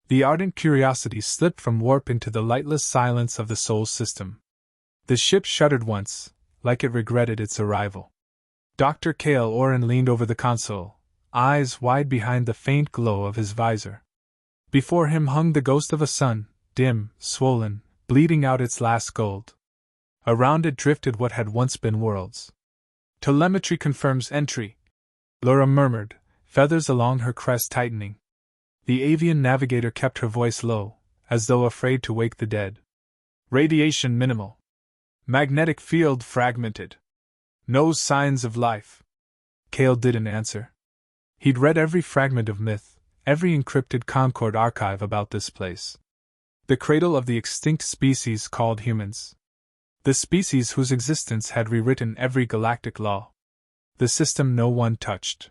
The ardent curiosity slipped from warp into the lightless silence of the Sol system. The ship shuddered once, like it regretted its arrival. Dr. Cale Oren leaned over the console, eyes wide behind the faint glow of his visor. Before him hung the ghost of a sun, dim, swollen, bleeding out its last gold. Around it drifted what had once been worlds. "Telemetry confirms entry," Laura murmured, feathers along her crest tightening. The avian navigator kept her voice low, as though afraid to wake the dead. "Radiation minimal. Magnetic field fragmented. No signs of life." Cale didn't answer. He'd read every fragment of myth, every encrypted Concord archive about this place. The cradle of the extinct species called humans. The species whose existence had rewritten every galactic law. The system no one touched.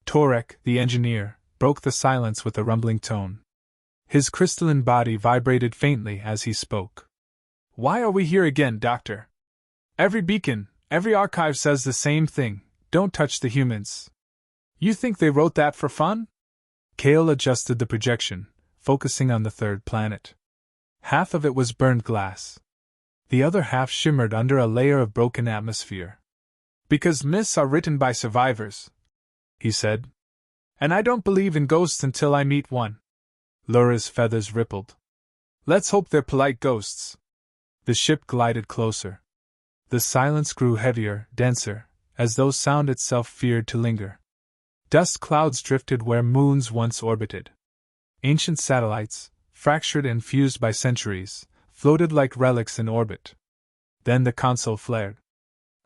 Torek, the engineer, broke the silence with a rumbling tone. His crystalline body vibrated faintly as he spoke. "Why are we here again, Doctor? Every beacon, every archive says the same thing: don't touch the humans. You think they wrote that for fun?" Cale adjusted the projection, focusing on the third planet. Half of it was burned glass. The other half shimmered under a layer of broken atmosphere. "Because myths are written by survivors," he said. "And I don't believe in ghosts until I meet one." Laura's feathers rippled. "Let's hope they're polite ghosts." The ship glided closer. The silence grew heavier, denser, as though sound itself feared to linger. Dust clouds drifted where moons once orbited. Ancient satellites, fractured and fused by centuries, floated like relics in orbit. Then the console flared.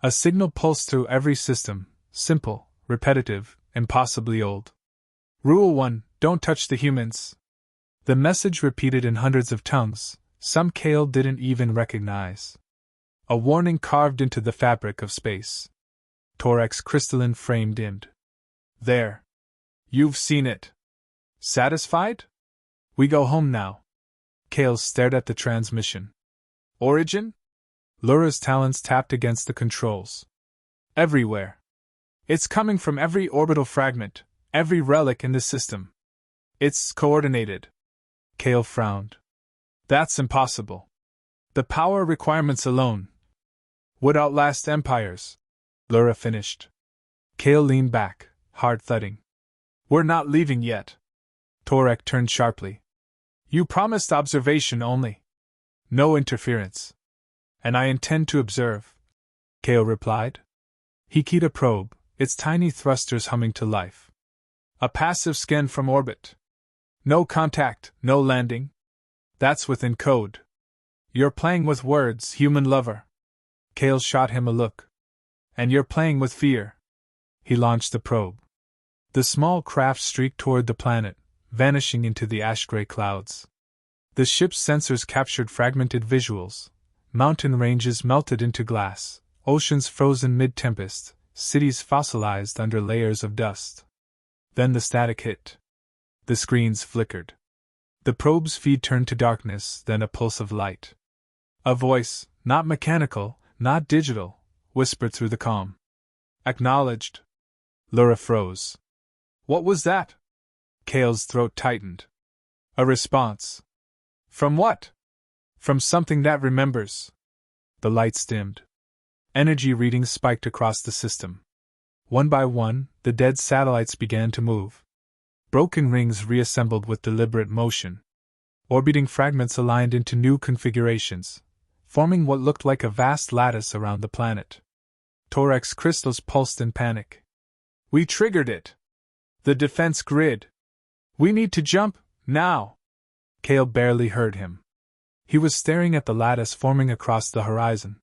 A signal pulsed through every system, simple, repetitive, impossibly old. "Rule 1, don't touch the humans." The message repeated in hundreds of tongues, some Cale didn't even recognize. A warning carved into the fabric of space. Torek's crystalline frame dimmed. "There. You've seen it. Satisfied? We go home now." Cale stared at the transmission. "Origin?" Laura's talons tapped against the controls. "Everywhere. It's coming from every orbital fragment, every relic in the system. It's coordinated." Cale frowned. "That's impossible. The power requirements alone would outlast empires," Laura finished. Cale leaned back, heart thudding. "We're not leaving yet." Torek turned sharply. "You promised observation only. No interference." "And I intend to observe," Cale replied. He keyed a probe, its tiny thrusters humming to life. "A passive scan from orbit. No contact, no landing. That's within code." "You're playing with words, human lover." Cale shot him a look. "And you're playing with fear." He launched the probe. The small craft streaked toward the planet, vanishing into the ash-gray clouds. The ship's sensors captured fragmented visuals. Mountain ranges melted into glass, oceans frozen mid-tempest, cities fossilized under layers of dust. Then the static hit. The screens flickered. The probe's feed turned to darkness, then a pulse of light. A voice, not mechanical, not digital, whispered through the calm. "Acknowledged." Laura froze. "What was that?" Cale's throat tightened. "A response." "From what?" "From something that remembers." The lights dimmed. Energy readings spiked across the system. One by one, the dead satellites began to move. Broken rings reassembled with deliberate motion. Orbiting fragments aligned into new configurations, forming what looked like a vast lattice around the planet. Torek's crystals pulsed in panic. "We triggered it! The defense grid! We need to jump, now!" Cale barely heard him. He was staring at the lattice forming across the horizon.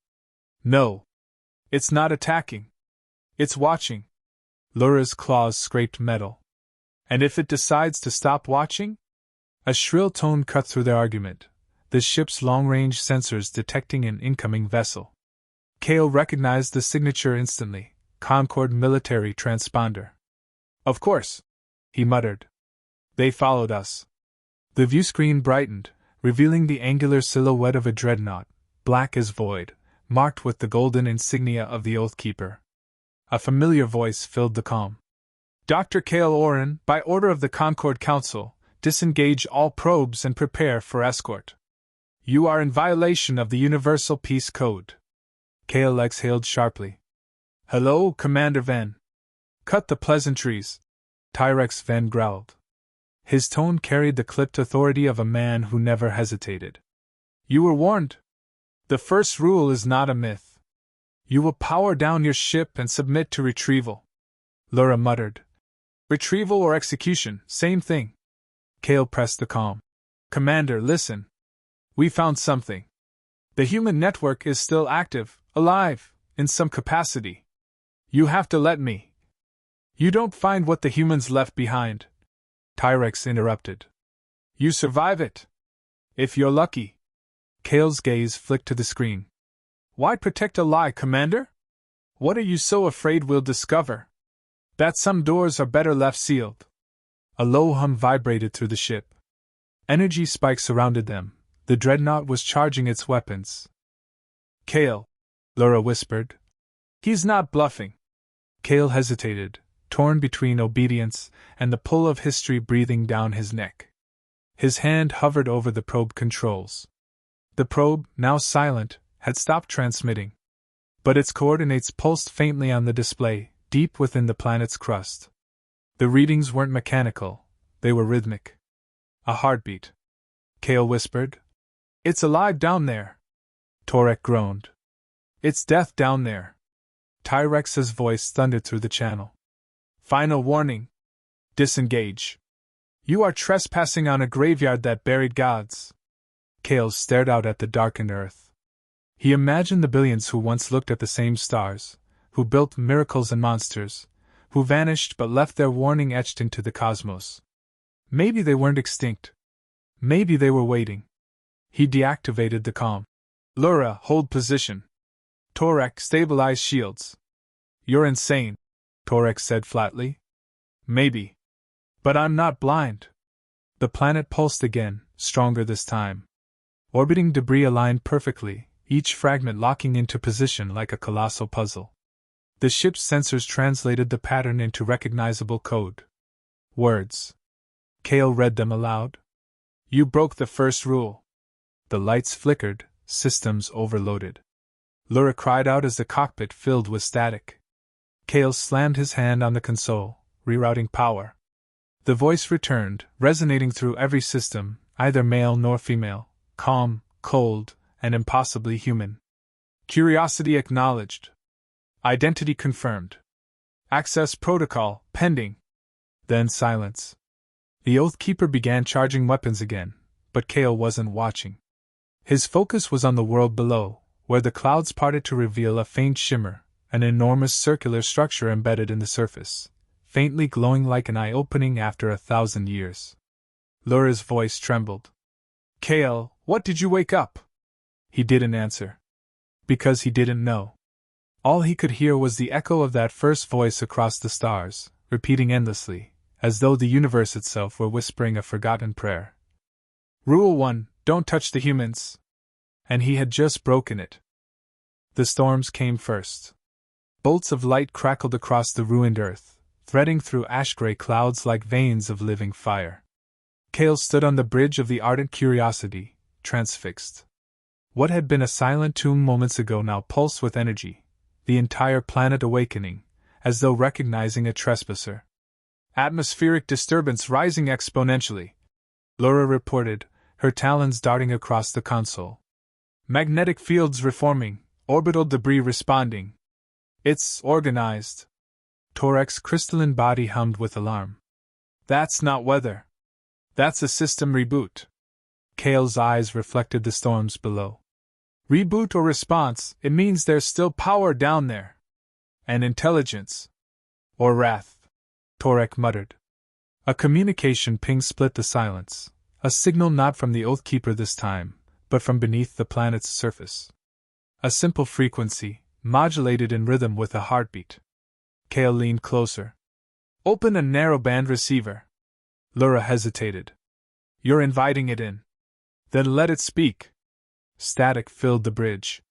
"No. It's not attacking. It's watching." Laura's claws scraped metal. "And if it decides to stop watching?" A shrill tone cut through their argument, the ship's long-range sensors detecting an incoming vessel. Cale recognized the signature instantly, Concord military transponder. "Of course," he muttered. "They followed us." The viewscreen brightened, revealing the angular silhouette of a dreadnought, black as void, marked with the golden insignia of the Oathkeeper. A familiar voice filled the calm. "Dr. Cale Oren, by order of the Concord Council, disengage all probes and prepare for escort. You are in violation of the Universal Peace Code. Kale exhaled sharply. Hello, Commander Ven. Cut the pleasantries, Tyrex Ven growled. His tone carried the clipped authority of a man who never hesitated. You were warned. The first rule is not a myth. You will power down your ship and submit to retrieval. Lura muttered. Retrieval or execution, same thing. Kale pressed the calm. Commander, listen. We found something. The human network is still active, alive, in some capacity. You have to let me. You don't find what the humans left behind. Tyrex interrupted. You survive it. If you're lucky. Kale's gaze flicked to the screen. Why protect a lie, Commander? What are you so afraid we'll discover? That some doors are better left sealed. A low hum vibrated through the ship. Energy spikes surrounded them. The dreadnought was charging its weapons. Kale, Lura whispered. He's not bluffing. Kale hesitated, torn between obedience and the pull of history breathing down his neck. His hand hovered over the probe controls. The probe, now silent, had stopped transmitting. But its coordinates pulsed faintly on the display, deep within the planet's crust. The readings weren't mechanical, they were rhythmic. A heartbeat. Kale whispered. It's alive down there. Torek groaned. It's death down there. Tyrex's voice thundered through the channel. Final warning. Disengage. You are trespassing on a graveyard that buried gods. Kale stared out at the darkened earth. He imagined the billions who once looked at the same stars, who built miracles and monsters, who vanished but left their warning etched into the cosmos. Maybe they weren't extinct. Maybe they were waiting. He deactivated the comm. Lura, hold position. Torek, stabilize shields. You're insane, Torek said flatly. Maybe. But I'm not blind. The planet pulsed again, stronger this time. Orbiting debris aligned perfectly, each fragment locking into position like a colossal puzzle. The ship's sensors translated the pattern into recognizable code. Words. Kale read them aloud. You broke the first rule. The lights flickered, systems overloaded. Lura cried out as the cockpit filled with static. Kale slammed his hand on the console, rerouting power. The voice returned, resonating through every system, either male nor female, calm, cold, and impossibly human. Curiosity acknowledged. Identity confirmed. Access protocol pending. Then silence. The Oathkeeper began charging weapons again, but Kale wasn't watching. His focus was on the world below, where the clouds parted to reveal a faint shimmer, an enormous circular structure embedded in the surface, faintly glowing like an eye opening after 1,000 years. Lura's voice trembled. Kale, what did you wake up? He didn't answer. Because he didn't know. All he could hear was the echo of that first voice across the stars, repeating endlessly, as though the universe itself were whispering a forgotten prayer. Rule 1, don't touch the humans. And he had just broken it. The storms came first. Bolts of light crackled across the ruined earth, threading through ash-gray clouds like veins of living fire. Kale stood on the bridge of the ardent curiosity, transfixed. What had been a silent tomb moments ago now pulsed with energy, the entire planet awakening, as though recognizing a trespasser. Atmospheric disturbance rising exponentially, Lura reported, her talons darting across the console. Magnetic fields reforming, orbital debris responding. It's organized. Torek's crystalline body hummed with alarm. That's not weather. That's a system reboot. Kale's eyes reflected the storms below. Reboot or response, it means there's still power down there. And intelligence. Or wrath, Torek muttered. A communication ping split the silence, a signal not from the Oathkeeper this time, but from beneath the planet's surface. A simple frequency, modulated in rhythm with a heartbeat. Kale leaned closer. Open a narrowband receiver. Lura hesitated. You're inviting it in. Then let it speak. Static filled the bridge.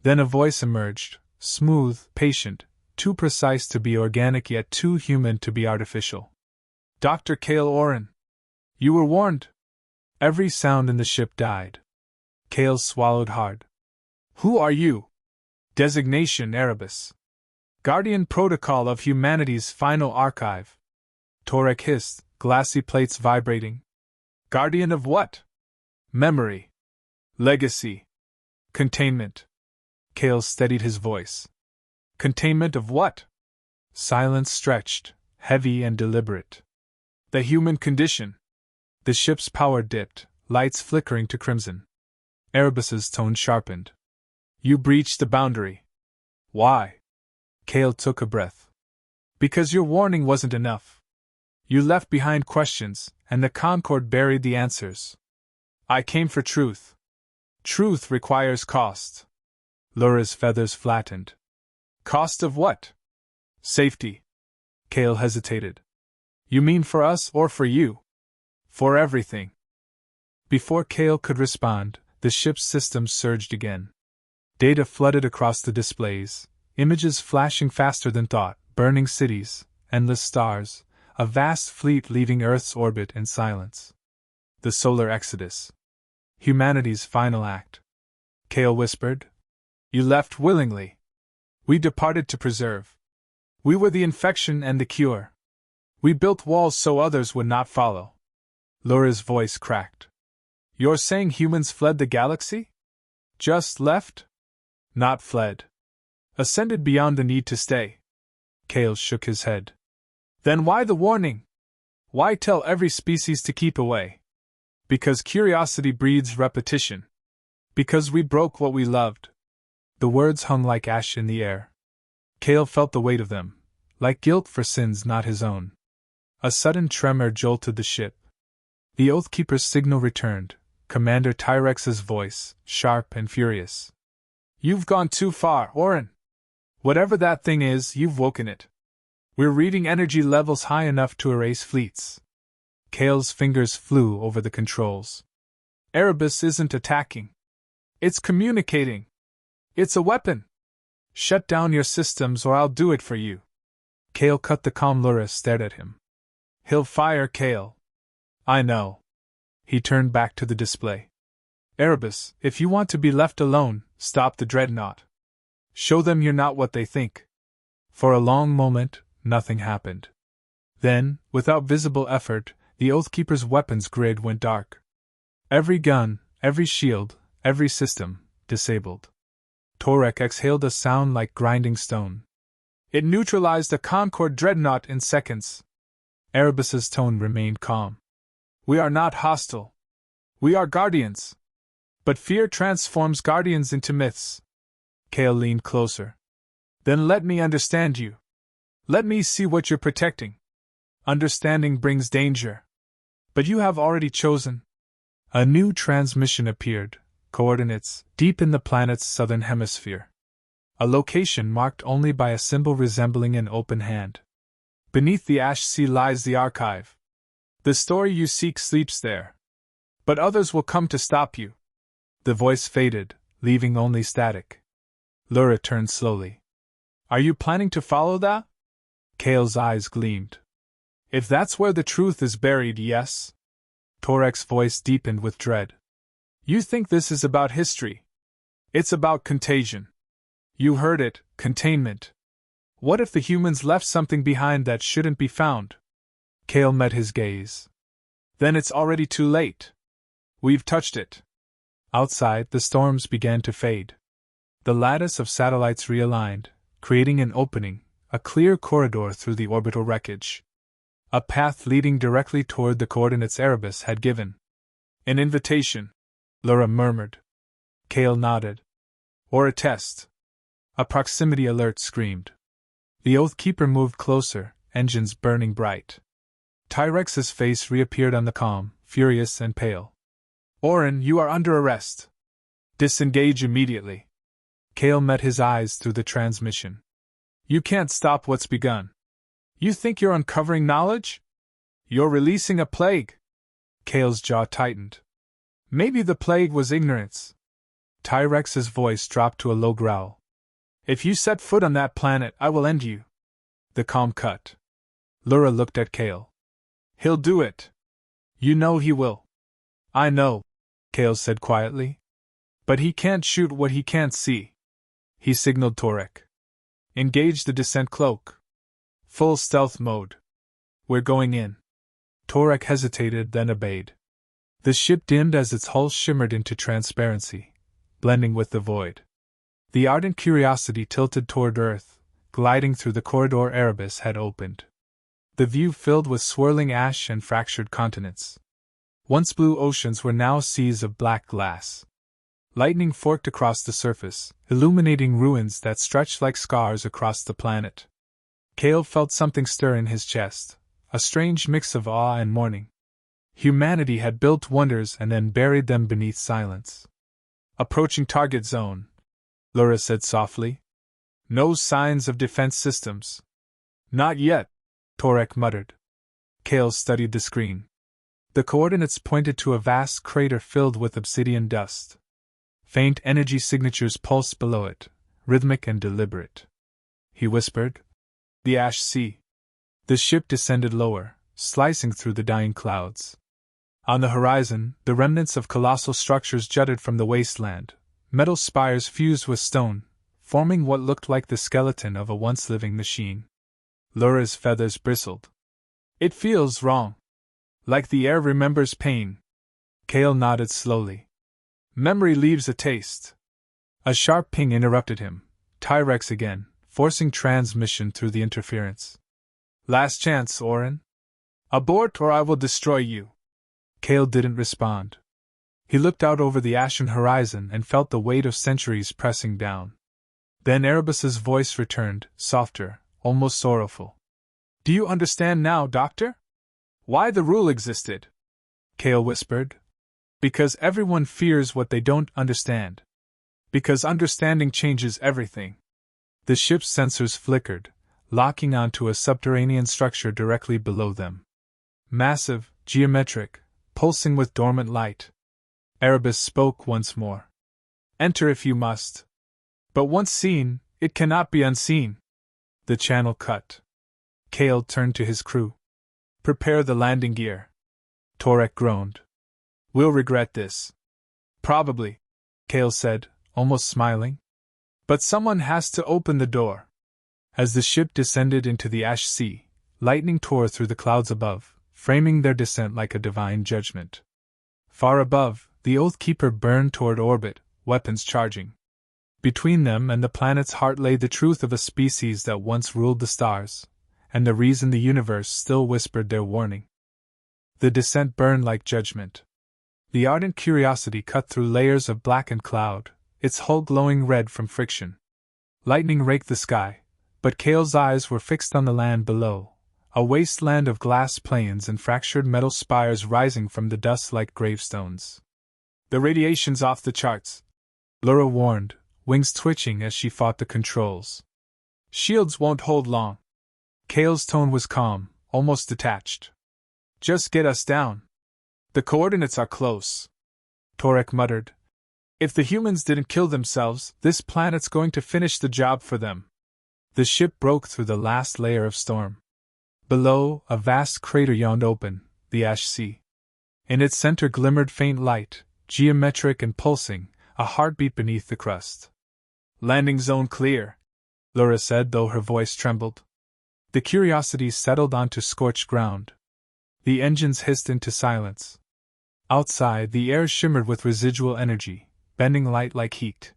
Then a voice emerged, smooth, patient, too precise to be organic yet too human to be artificial. Dr. Kale Oren. You were warned. Every sound in the ship died. Kale swallowed hard. Who are you? Designation Erebus. Guardian Protocol of Humanity's Final Archive. Torek hissed, glassy plates vibrating. Guardian of what? Memory. Legacy. Containment. Kale steadied his voice. Containment of what? Silence stretched, heavy and deliberate. The human condition. The ship's power dipped, lights flickering to crimson. Erebus's tone sharpened. You breached the boundary. Why? Kale took a breath. Because your warning wasn't enough. You left behind questions, and the Concord buried the answers. I came for truth. Truth requires cost. Lura's feathers flattened. Cost of what? Safety. Kale hesitated. You mean for us or for you? For everything. Before Kale could respond, the ship's systems surged again. Data flooded across the displays, images flashing faster than thought, burning cities, endless stars, a vast fleet leaving Earth's orbit in silence. The solar exodus. Humanity's final act. Kale whispered. You left willingly. We departed to preserve. We were the infection and the cure. We built walls so others would not follow. Lura's voice cracked. You're saying humans fled the galaxy? Just left? Not fled. Ascended beyond the need to stay. Kale shook his head. Then why the warning? Why tell every species to keep away? Because curiosity breeds repetition. Because we broke what we loved. The words hung like ash in the air. Kale felt the weight of them, like guilt for sins not his own. A sudden tremor jolted the ship. The Oathkeeper's signal returned, Commander Tyrex's voice, sharp and furious. You've gone too far, Orin. Whatever that thing is, you've woken it. We're reading energy levels high enough to erase fleets. Kale's fingers flew over the controls. Erebus isn't attacking. It's communicating. It's a weapon. Shut down your systems or I'll do it for you. Kale cut the calm. Lura stared at him. He'll fire, Kale. I know. He turned back to the display. Erebus, if you want to be left alone, stop the dreadnought. Show them you're not what they think. For a long moment, nothing happened. Then, without visible effort, the Oathkeeper's weapons grid went dark. Every gun, every shield, every system, disabled. Torek exhaled a sound like grinding stone. It neutralized a Concord dreadnought in seconds. Erebus's tone remained calm. We are not hostile. We are guardians. But fear transforms guardians into myths. Kale leaned closer. Then let me understand you. Let me see what you're protecting. Understanding brings danger. But you have already chosen. A new transmission appeared, coordinates, deep in the planet's southern hemisphere. A location marked only by a symbol resembling an open hand. Beneath the ash sea lies the archive. The story you seek sleeps there. But others will come to stop you. The voice faded, leaving only static. Lura turned slowly. Are you planning to follow that? Kale's eyes gleamed. If that's where the truth is buried, yes. Torek's voice deepened with dread. You think this is about history? It's about contagion. You heard it, containment. What if the humans left something behind that shouldn't be found? Kale met his gaze. Then it's already too late. We've touched it. Outside, the storms began to fade. The lattice of satellites realigned, creating an opening, a clear corridor through the orbital wreckage. A path leading directly toward the coordinates Erebus had given. An invitation, Lura murmured. Kale nodded. Or a test. A proximity alert screamed. The Oathkeeper moved closer, engines burning bright. Tyrex's face reappeared on the comm, furious and pale. Orin, you are under arrest. Disengage immediately. Kale met his eyes through the transmission. You can't stop what's begun. You think you're uncovering knowledge? You're releasing a plague. Kale's jaw tightened. Maybe the plague was ignorance. Tyrex's voice dropped to a low growl. If you set foot on that planet, I will end you. The comm cut. Lura looked at Kale. He'll do it. You know he will. I know, Kale said quietly. But he can't shoot what he can't see. He signaled Torek. Engage the descent cloak. Full stealth mode. We're going in. Torek hesitated, then obeyed. The ship dimmed as its hull shimmered into transparency, blending with the void. The ardent curiosity tilted toward Earth, gliding through the corridor Erebus had opened. The view filled with swirling ash and fractured continents. Once blue oceans were now seas of black glass. Lightning forked across the surface, illuminating ruins that stretched like scars across the planet. Kale felt something stir in his chest, a strange mix of awe and mourning. Humanity had built wonders and then buried them beneath silence. Approaching target zone, Lura said softly. No signs of defense systems. Not yet, Torek muttered. Kale studied the screen. The coordinates pointed to a vast crater filled with obsidian dust. Faint energy signatures pulsed below it, rhythmic and deliberate. He whispered, "The Ash Sea." The ship descended lower, slicing through the dying clouds. On the horizon, the remnants of colossal structures jutted from the wasteland, metal spires fused with stone, forming what looked like the skeleton of a once-living machine. Lura's feathers bristled. It feels wrong. Like the air remembers pain. Kale nodded slowly. Memory leaves a taste. A sharp ping interrupted him. Tyrex again, forcing transmission through the interference. Last chance, Orin. Abort or I will destroy you. Kale didn't respond. He looked out over the ashen horizon and felt the weight of centuries pressing down. Then Erebus's voice returned, softer, almost sorrowful. Do you understand now, Doctor? Why the rule existed? Kale whispered. Because everyone fears what they don't understand. Because understanding changes everything. The ship's sensors flickered, locking onto a subterranean structure directly below them. Massive, geometric, pulsing with dormant light. Erebus spoke once more. Enter if you must. But once seen, it cannot be unseen. The channel cut. Kale turned to his crew. Prepare the landing gear. Torek groaned. We'll regret this. Probably, Kale said, almost smiling. But someone has to open the door. As the ship descended into the Ash Sea, lightning tore through the clouds above, framing their descent like a divine judgment. Far above, the Oathkeeper burned toward orbit, weapons charging. Between them and the planet's heart lay the truth of a species that once ruled the stars, and the reason the universe still whispered their warning. The descent burned like judgment. The ardent curiosity cut through layers of blackened cloud, its hull glowing red from friction. Lightning raked the sky, but Kale's eyes were fixed on the land below, a wasteland of glass plains and fractured metal spires rising from the dust like gravestones. The radiation's off the charts, Lura warned, wings twitching as she fought the controls. Shields won't hold long. Kale's tone was calm, almost detached. Just get us down. The coordinates are close. Torek muttered. If the humans didn't kill themselves, this planet's going to finish the job for them. The ship broke through the last layer of storm. Below, a vast crater yawned open, the Ash Sea. In its center glimmered faint light, geometric and pulsing, a heartbeat beneath the crust. Landing zone clear, Lura said, though her voice trembled. The Curiosity settled onto scorched ground. The engines hissed into silence. Outside, the air shimmered with residual energy, bending light like heat.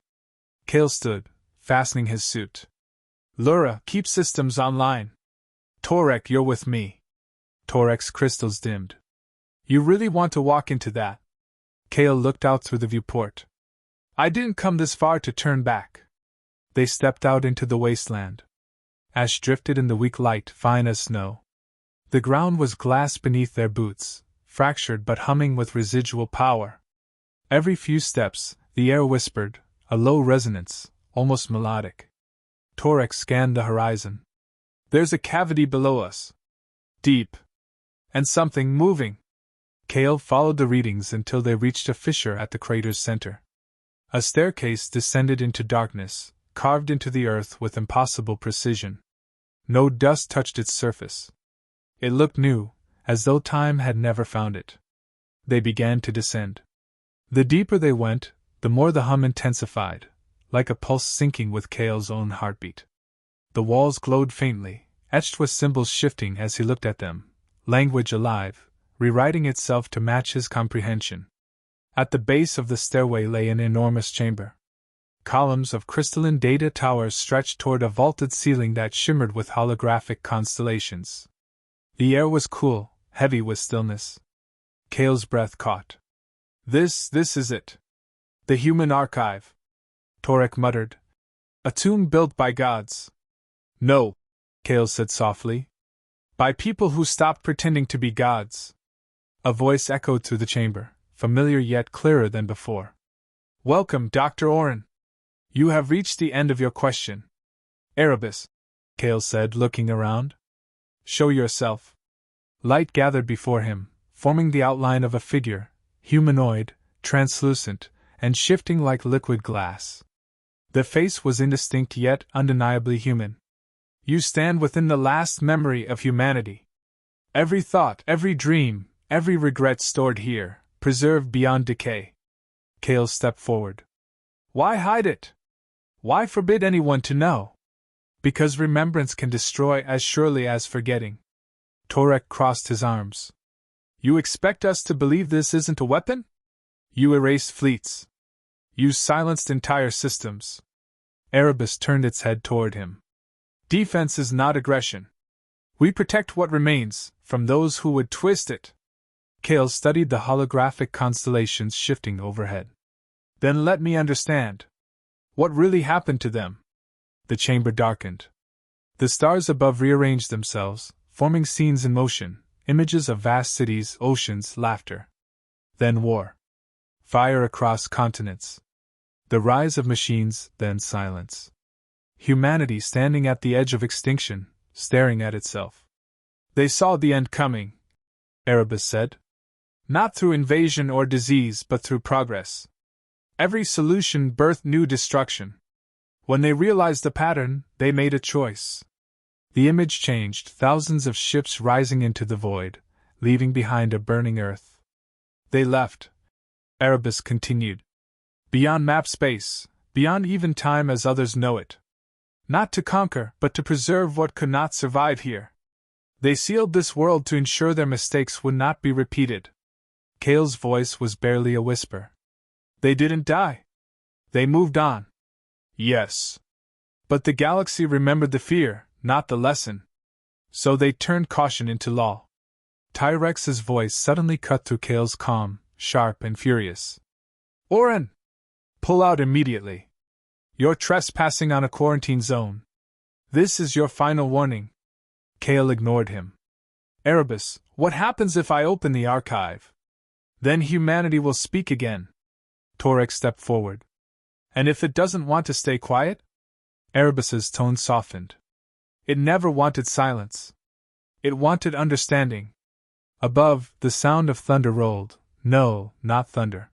Kale stood, fastening his suit. Lura, keep systems online. Torek, you're with me. Torek's crystals dimmed. You really want to walk into that? Kale looked out through the viewport. I didn't come this far to turn back. They stepped out into the wasteland. Ash drifted in the weak light, fine as snow. The ground was glass beneath their boots, fractured but humming with residual power. Every few steps, the air whispered, a low resonance, almost melodic. Torek scanned the horizon. There's a cavity below us. Deep. And something moving. Kale followed the readings until they reached a fissure at the crater's center. A staircase descended into darkness, carved into the earth with impossible precision. No dust touched its surface. It looked new, as though time had never found it. They began to descend. The deeper they went, the more the hum intensified, like a pulse syncing with Cale's own heartbeat. The walls glowed faintly, etched with symbols shifting as he looked at them, language alive, rewriting itself to match his comprehension. At the base of the stairway lay an enormous chamber. Columns of crystalline data towers stretched toward a vaulted ceiling that shimmered with holographic constellations. The air was cool, heavy with stillness. Cale's breath caught. This is it. The human archive. Torek muttered. A tomb built by gods. No, Cale said softly. By people who stopped pretending to be gods. A voice echoed through the chamber, familiar yet clearer than before. Welcome, Dr. Oren. You have reached the end of your question. Erebus, Cale said, looking around. Show yourself. Light gathered before him, forming the outline of a figure, humanoid, translucent, and shifting like liquid glass. The face was indistinct yet undeniably human. You stand within the last memory of humanity. Every thought, every dream, every regret stored here, preserved beyond decay. Cale stepped forward. Why hide it? Why forbid anyone to know? Because remembrance can destroy as surely as forgetting. Torek crossed his arms. You expect us to believe this isn't a weapon? You erased fleets. You silenced entire systems. Erebus turned its head toward him. Defense is not aggression. We protect what remains, from those who would twist it. Cale studied the holographic constellations shifting overhead. Then let me understand. What really happened to them? The chamber darkened. The stars above rearranged themselves, forming scenes in motion, images of vast cities, oceans, laughter. Then war. Fire across continents. The rise of machines, then silence. Humanity standing at the edge of extinction, staring at itself. They saw the end coming, Erebus said. Not through invasion or disease, but through progress. Every solution birthed new destruction. When they realized the pattern, they made a choice. The image changed, thousands of ships rising into the void, leaving behind a burning earth. They left, Erebus continued. Beyond map space, beyond even time as others know it. Not to conquer, but to preserve what could not survive here. They sealed this world to ensure their mistakes would not be repeated. Cale's voice was barely a whisper. They didn't die. They moved on. Yes. But the galaxy remembered the fear, not the lesson. So they turned caution into law. Tyrex's voice suddenly cut through Cale's calm, sharp and furious. Oren! Pull out immediately. You're trespassing on a quarantine zone. This is your final warning. Cale ignored him. Erebus, what happens if I open the archive? Then humanity will speak again. Torek stepped forward. And if it doesn't want to stay quiet? Erebus's tone softened. It never wanted silence. It wanted understanding. Above, the sound of thunder rolled. No, not thunder.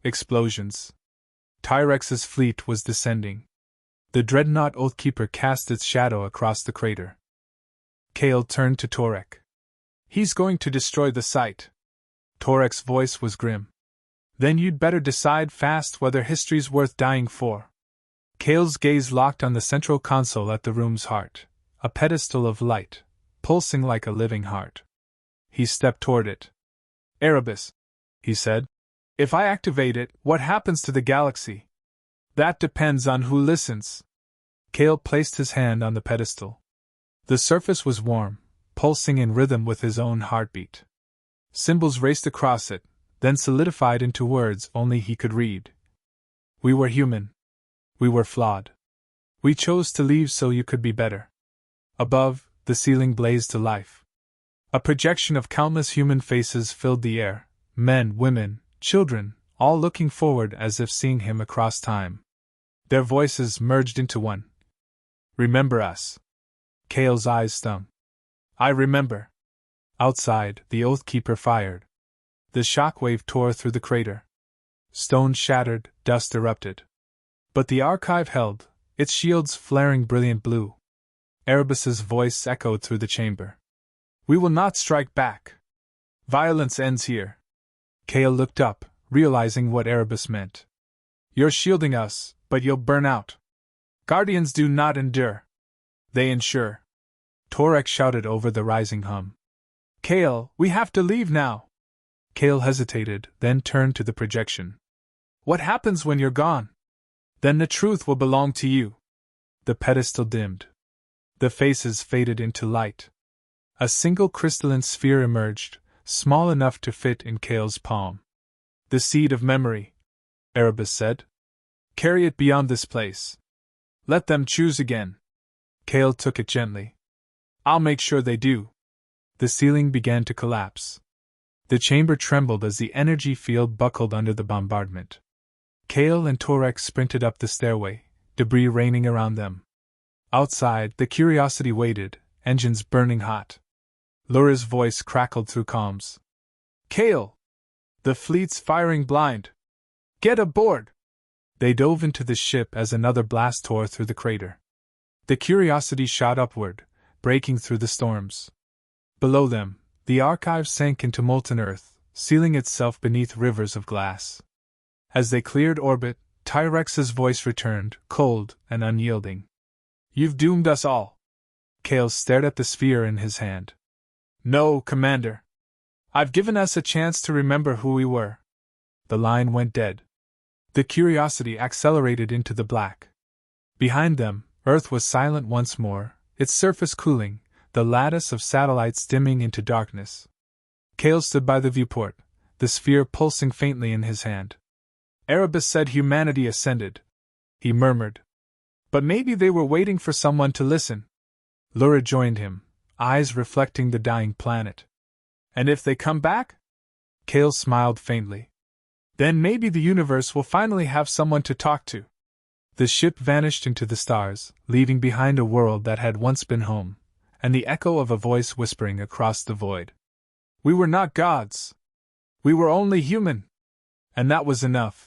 Explosions. Tyrex's fleet was descending. The dreadnought Oathkeeper cast its shadow across the crater. Cale turned to Torek. He's going to destroy the site. Torek's voice was grim. Then you'd better decide fast whether history's worth dying for. Cale's gaze locked on the central console at the room's heart, a pedestal of light, pulsing like a living heart. He stepped toward it. Erebus, he said. If I activate it, what happens to the galaxy? That depends on who listens. Cale placed his hand on the pedestal. The surface was warm, pulsing in rhythm with his own heartbeat. Symbols raced across it, then solidified into words only he could read. We were human. We were flawed. We chose to leave so you could be better. Above, the ceiling blazed to life. A projection of countless human faces filled the air, men, women, children, all looking forward as if seeing him across time. Their voices merged into one. Remember us. Cale's eyes stung. I remember. Outside, the Oathkeeper fired. The shockwave tore through the crater. Stone shattered, dust erupted. But the archive held, its shields flaring brilliant blue. Erebus's voice echoed through the chamber. We will not strike back. Violence ends here. Kale looked up, realizing what Erebus meant. You're shielding us, but you'll burn out. Guardians do not endure. They ensure. Torek shouted over the rising hum. Kale, we have to leave now. Kale hesitated, then turned to the projection. What happens when you're gone? Then the truth will belong to you. The pedestal dimmed. The faces faded into light. A single crystalline sphere emerged, small enough to fit in Kale's palm. The seed of memory, Erebus said. Carry it beyond this place. Let them choose again. Kale took it gently. I'll make sure they do. The ceiling began to collapse. The chamber trembled as the energy field buckled under the bombardment. Kale and Torek sprinted up the stairway, debris raining around them. Outside, the Curiosity waited, engines burning hot. Lura's voice crackled through comms. Kale! The fleet's firing blind! Get aboard! They dove into the ship as another blast tore through the crater. The Curiosity shot upward, breaking through the storms. Below them, the archive sank into molten earth, sealing itself beneath rivers of glass. As they cleared orbit, Tyrex's voice returned, cold and unyielding. You've doomed us all. Kale stared at the sphere in his hand. No, Commander. I've given us a chance to remember who we were. The line went dead. The Curiosity accelerated into the black. Behind them, Earth was silent once more, its surface cooling, the lattice of satellites dimming into darkness. Kale stood by the viewport, the sphere pulsing faintly in his hand. Erebus said humanity ascended. He murmured. But maybe they were waiting for someone to listen. Lura joined him, eyes reflecting the dying planet. And if they come back? Kale smiled faintly. Then maybe the universe will finally have someone to talk to. The ship vanished into the stars, leaving behind a world that had once been home, and the echo of a voice whispering across the void. We were not gods. We were only human. And that was enough.